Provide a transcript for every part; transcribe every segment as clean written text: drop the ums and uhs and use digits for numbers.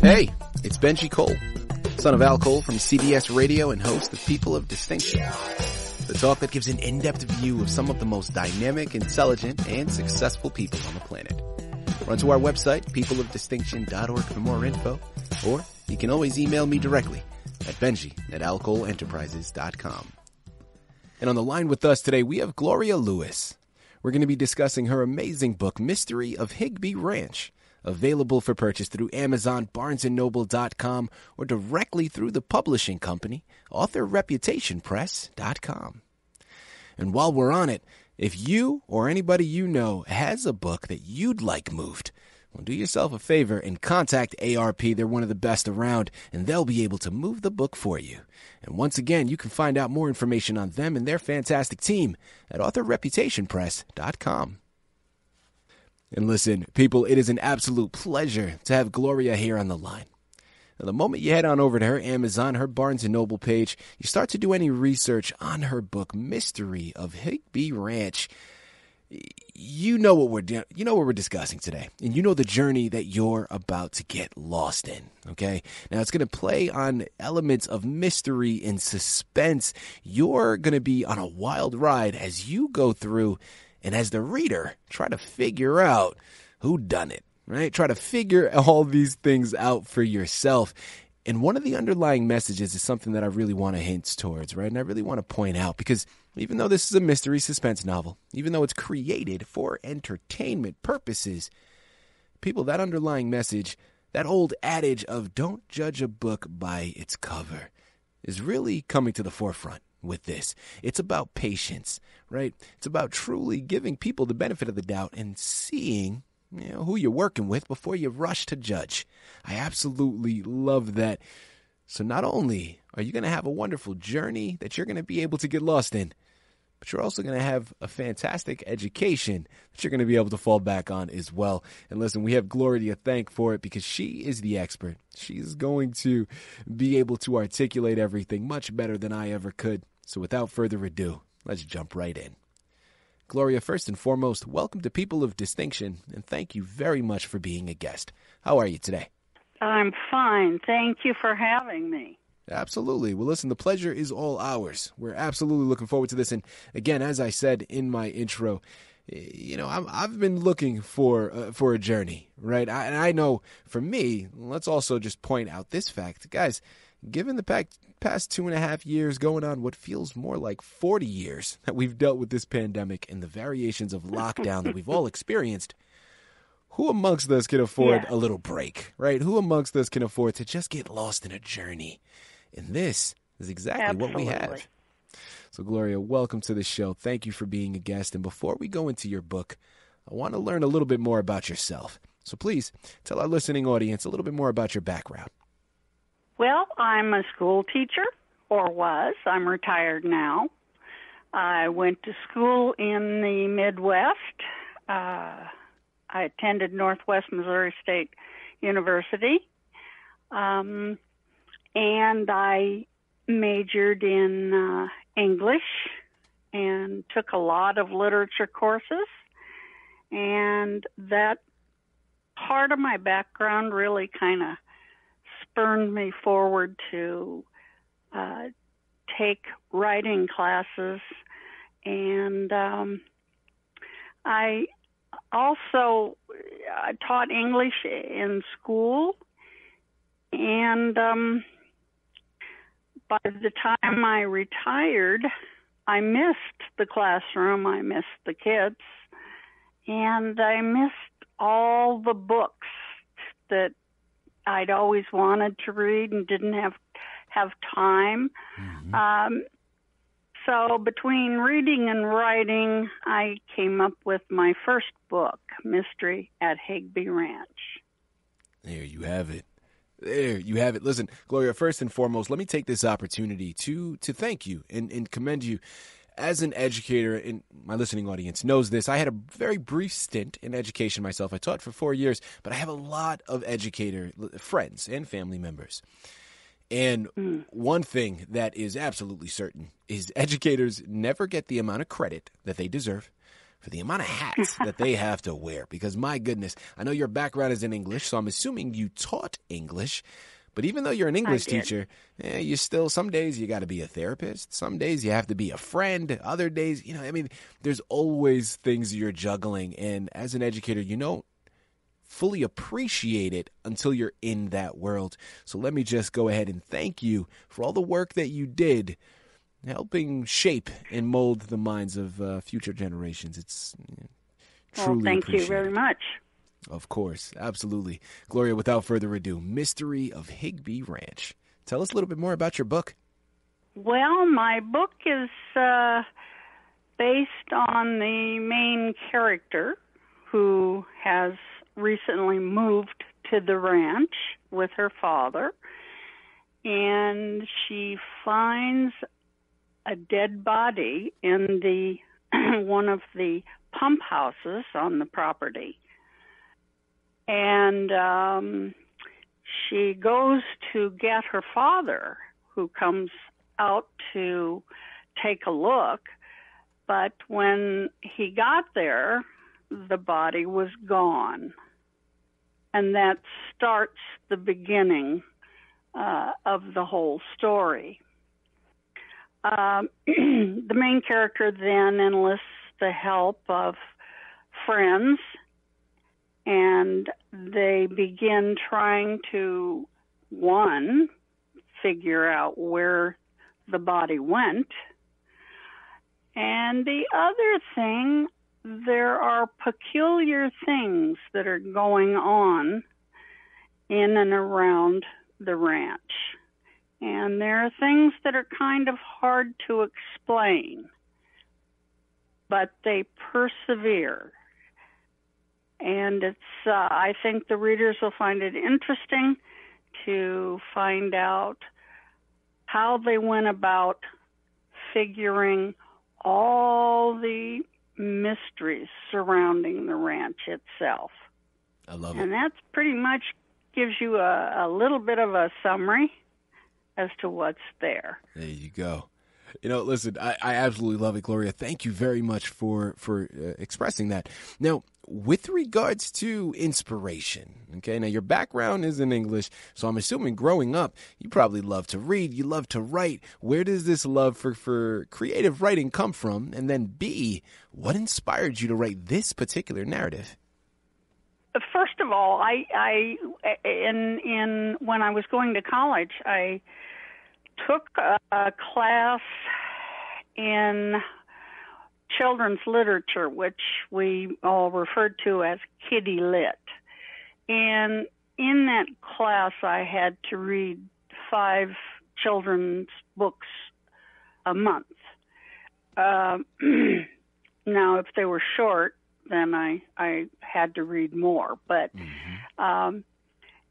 Hey, it's Benji Cole, son of Al Cole from CBS Radio and host of People of Distinction, the talk that gives an in-depth view of some of the most dynamic, intelligent, and successful people on the planet. Run to our website, peopleofdistinction.org for more info, or you can always email me directly at benji@alcoleenterprises.com. And on the line with us today, we have Gloria Lewis. We're going to be discussing her amazing book, Mystery of Higby Ranch, available for purchase through Amazon, BarnesandNoble.com, or directly through the publishing company, AuthorReputationPress.com. And while we're on it, if you or anybody you know has a book that you'd like moved, well, do yourself a favor and contact ARP. They're one of the best around, and they'll be able to move the book for you. And once again, you can find out more information on them and their fantastic team at AuthorReputationPress.com. And listen, people, it is an absolute pleasure to have Gloria here on the line. Now, the moment you head on over to her Amazon, her Barnes & Noble page, you start to do any research on her book, Mystery of Higby Ranch. You know what we're discussing today, and you know the journey that you're about to get lost in, okay? Now, it's going to play on elements of mystery and suspense. You're going to be on a wild ride as you go through and as the reader, try to figure out who done it, right? Try to figure all these things out for yourself. And one of the underlying messages is something that I really want to hint towards, right? And I really want to point out, because even though this is a mystery suspense novel, even though it's created for entertainment purposes, people, that underlying message, that old adage of don't judge a book by its cover, is really coming to the forefront with this. It's about patience, right? It's about truly giving people the benefit of the doubt and seeing, who you're working with before you rush to judge. I absolutely love that. So not only are you going to have a wonderful journey that you're going to be able to get lost in, but you're also going to have a fantastic education that you're going to be able to fall back on as well. And listen, we have Gloria to thank for it, because she is the expert. She's going to be able to articulate everything much better than I ever could. So without further ado, let's jump right in. Gloria, first and foremost, welcome to People of Distinction, and thank you very much for being a guest. How are you today? I'm fine. Thank you for having me. Absolutely. Well, listen, the pleasure is all ours. We're absolutely looking forward to this. And again, as I said in my intro, I've been looking for a journey, right? And I know for me, let's also just point out this fact. Guys, given the past 2.5 years, going on what feels more like 40 years that we've dealt with this pandemic and the variations of lockdown that we've all experienced, who amongst us can afford a little break, right? Who amongst us can afford to just get lost in a journey? And this is exactly what we have. So, Gloria, welcome to the show. Thank you for being a guest. And before we go into your book, I want to learn a little bit more about yourself. So please tell our listening audience a little bit more about your background. Well, I'm a school teacher, or was. I'm retired now. I went to school in the Midwest. I attended Northwest Missouri State University, and I majored in English and took a lot of literature courses, and that part of my background really kind of spurred me forward to take writing classes, and I also taught English in school, and by the time I retired, I missed the classroom, I missed the kids, and I missed all the books that I'd always wanted to read and didn't have time. Mm-hmm. So between reading and writing, I came up with my first book, Mystery at Higby Ranch. There you have it. There you have it. Listen, Gloria, first and foremost, let me take this opportunity to thank you and commend you. As an educator, and my listening audience knows this, I had a very brief stint in education myself. I taught for 4 years, but I have a lot of educator friends and family members. And one thing that is absolutely certain is educators never get the amount of credit that they deserve for the amount of hats that they have to wear. Because, my goodness, I know your background is in English, so I'm assuming you taught English. But even though you're an English teacher, you still, some days you got to be a therapist. Some days you have to be a friend. Other days, there's always things you're juggling. And as an educator, you don't fully appreciate it until you're in that world. So let me just go ahead and thank you for all the work that you did helping shape and mold the minds of future generations. It's truly thank you very much. Of course, absolutely. Gloria, without further ado, Mystery of Higby Ranch. Tell us a little bit more about your book. Well, my book is based on the main character who has recently moved to the ranch with her father, and she finds a dead body in the one of the pump houses on the property. And she goes to get her father, who comes out to take a look, but when he got there, the body was gone. And that starts the beginning of the whole story. The main character then enlists the help of friends, and they begin trying to, one, figure out where the body went, and the other thing, there are peculiar things that are going on in and around the ranch. And there are things that are kind of hard to explain, but they persevere. And it's, I think the readers will find it interesting to find out how they went about figuring all the mysteries surrounding the ranch itself. I love it. And that's pretty much gives you a little bit of a summary as to what's there. There you go. Listen, I absolutely love it, Gloria. Thank you very much for expressing that. Now, with regards to inspiration, okay, now your background is in English, so I'm assuming growing up, you probably love to read, you love to write. Where does this love for creative writing come from? And then B, what inspired you to write this particular narrative? First of all, I when I was going to college, I took a class in children's literature, which we all referred to as kiddie lit. And in that class, I had to read 5 children's books a month. Now, if they were short, then I had to read more. But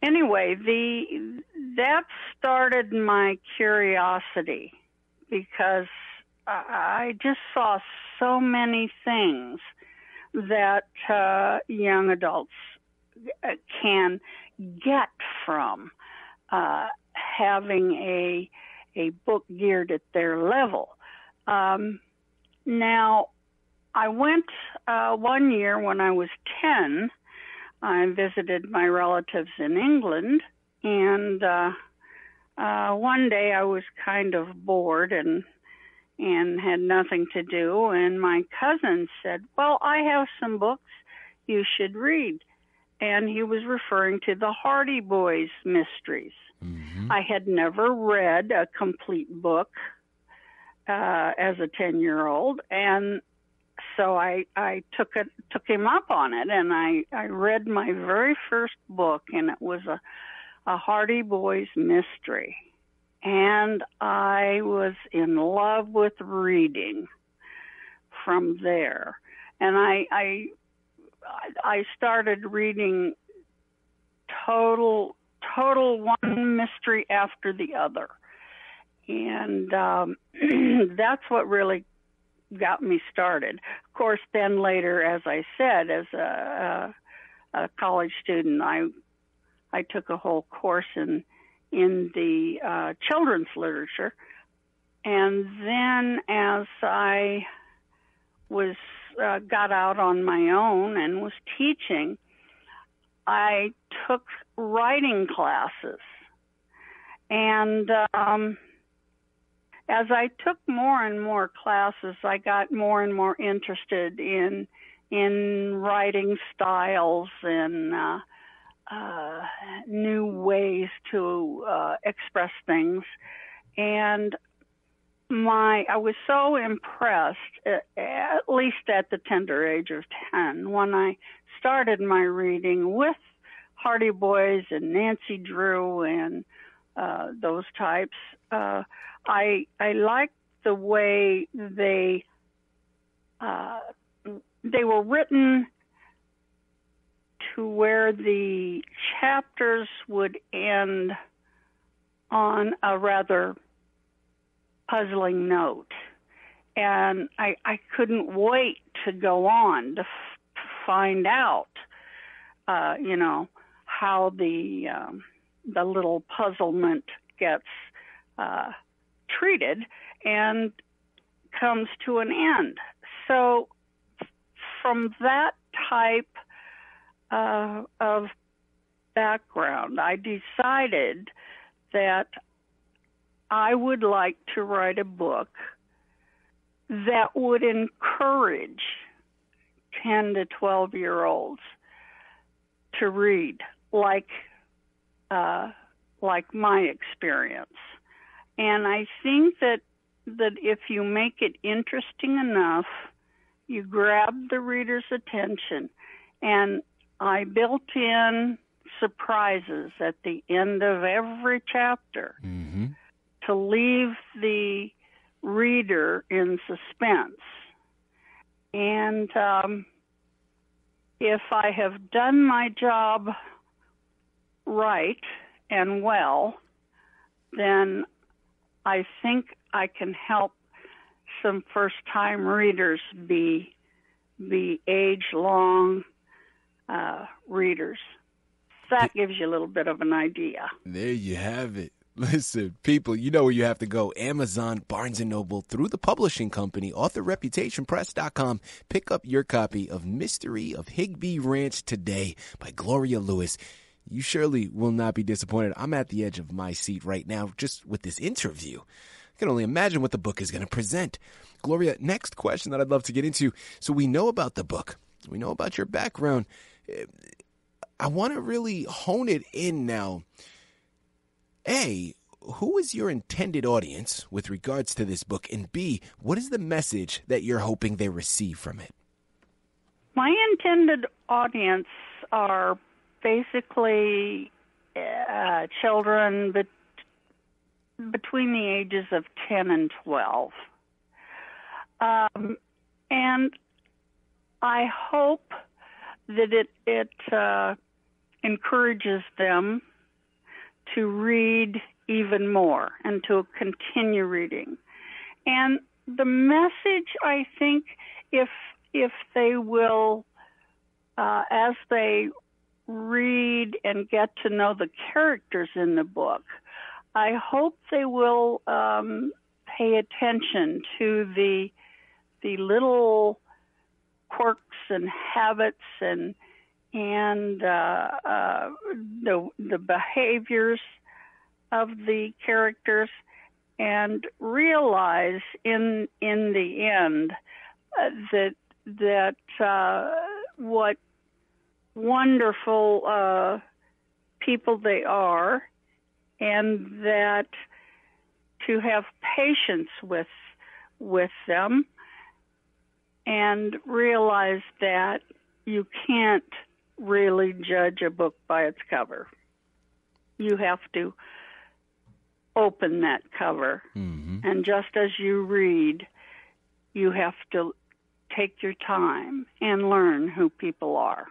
anyway, that started my curiosity because I just saw so many things that young adults can get from having a book geared at their level. Now, I went one year when I was 10. I visited my relatives in England, and one day I was kind of bored and had nothing to do, and my cousin said, well, I have some books you should read. And he was referring to the Hardy Boys mysteries. Mm-hmm. I had never read a complete book as a 10-year-old, and so I took him up on it, and I read my very first book, and it was a Hardy Boys mystery. And I was in love with reading from there. And I started reading total one mystery after the other. And that's what really got me started. Of course, then later, as I said, as a college student, I took a whole course in the children's literature. And then as I was got out on my own and was teaching, I took writing classes. And as I took more and more classes, I got more and more interested in writing styles and new ways to express things. And I was so impressed, at least at the tender age of 10, when I started my reading with Hardy Boys and Nancy Drew and those types. I liked the way they were written to where the chapters would end on a rather puzzling note. And I couldn't wait to go on to find out, how the little puzzlement gets treated and comes to an end. So from that type of background, I decided that I would like to write a book that would encourage 10 to 12-year-olds to read like my experience. And I think that if you make it interesting enough, you grab the reader's attention. And I built in surprises at the end of every chapter to leave the reader in suspense. And if I have done my job right and well, then I think I can help some first-time readers be age-long readers. That gives you a little bit of an idea. There you have it. Listen, people, you know where you have to go. Amazon, Barnes & Noble, through the publishing company, authorreputationpress.com. Pick up your copy of Mystery of Higby Ranch today by Gloria Lewis. You surely will not be disappointed. I'm at the edge of my seat right now just with this interview. I can only imagine what the book is going to present. Gloria, next question that I'd love to get into. So we know about the book. We know about your background. I want to really hone it in now. A, who is your intended audience with regards to this book? And B, what is the message that you're hoping they receive from it? My intended audience are basically children between the ages of 10 and 12. And I hope that it encourages them to read even more and to continue reading. And the message, I think, if they will, as they read and get to know the characters in the book, I hope they will pay attention to the little quirks and habits and the behaviors of the characters, and realize in the end that what wonderful people they are, and that to have patience with them, and realize that you can't really judge a book by its cover. You have to open that cover, and just as you read, you have to take your time and learn who people are.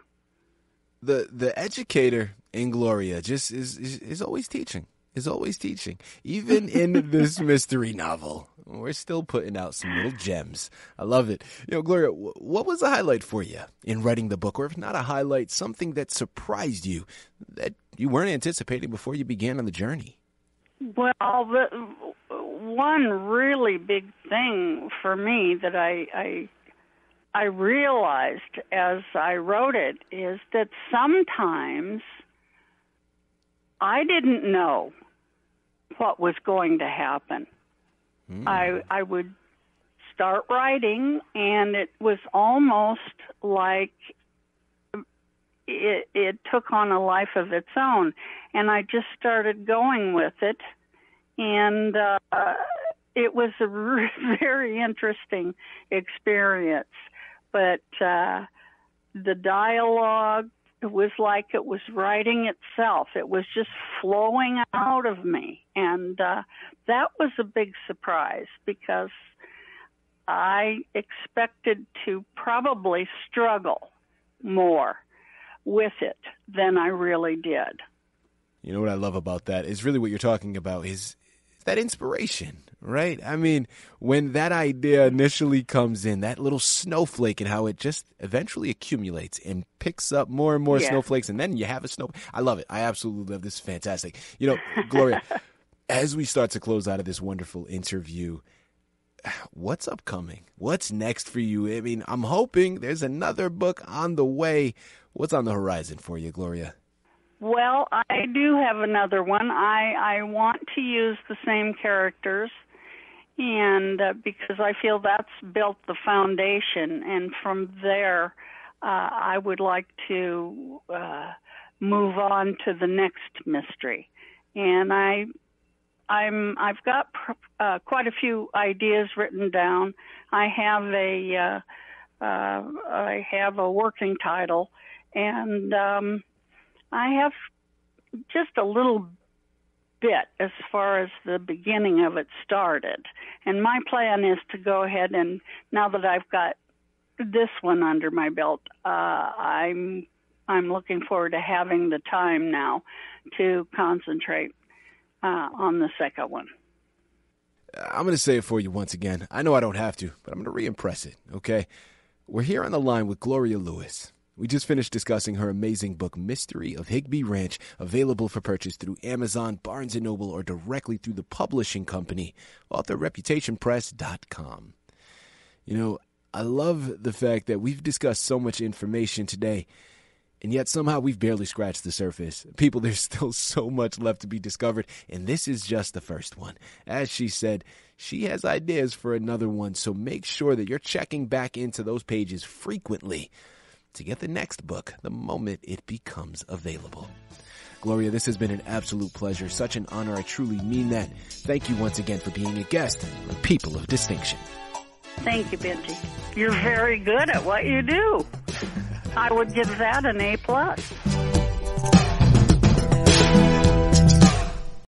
The educator in Gloria just is always teaching. Is always teaching. Even in this mystery novel, we're still putting out some little gems. I love it. Gloria, what was a highlight for you in writing the book? Or if not a highlight, something that surprised you that you weren't anticipating before you began on the journey? Well, one really big thing for me that I I realized as I wrote it is that sometimes I didn't know what was going to happen. I would start writing, and it was almost like it took on a life of its own, and I just started going with it, and it was a very interesting experience. But the dialogue, it was like it was writing itself. It was just flowing out of me, and that was a big surprise because I expected to probably struggle more with it than I really did. You know what I love about that is really what you're talking about is that inspiration, right? I mean, when that idea initially comes in, that little snowflake and how it just eventually accumulates and picks up more and more snowflakes, and then you have a snow. I love it. I absolutely love this. Is fantastic. You know, Gloria, as we start to close out of this wonderful interview, what's upcoming? What's next for you? I mean, I'm hoping there's another book on the way. What's on the horizon for you, Gloria? Well, I do have another one. I want to use the same characters, and because I feel that's built the foundation, and from there I would like to move on to the next mystery. And I've got quite a few ideas written down. I have a working title, and I have just a little bit as far as the beginning of it started. And my plan is to go ahead and, now that I've got this one under my belt, I'm looking forward to having the time now to concentrate on the second one. I'm going to say it for you once again. I know I don't have to, but I'm going to re-impress it, okay? We're here on the line with Gloria Lewis. We just finished discussing her amazing book, Mystery of Higby Ranch, available for purchase through Amazon, Barnes & Noble, or directly through the publishing company, authorreputationpress.com. You know, I love the fact that we've discussed so much information today, and yet somehow we've barely scratched the surface. People, there's still so much left to be discovered, and this is just the first one. As she said, she has ideas for another one, so make sure that you're checking back into those pages frequently to get the next book the moment it becomes available. Gloria, this has been an absolute pleasure. Such an honor. I truly mean that. Thank you once again for being a guest on People of Distinction. Thank you, Benji. You're very good at what you do. I would give that an A+.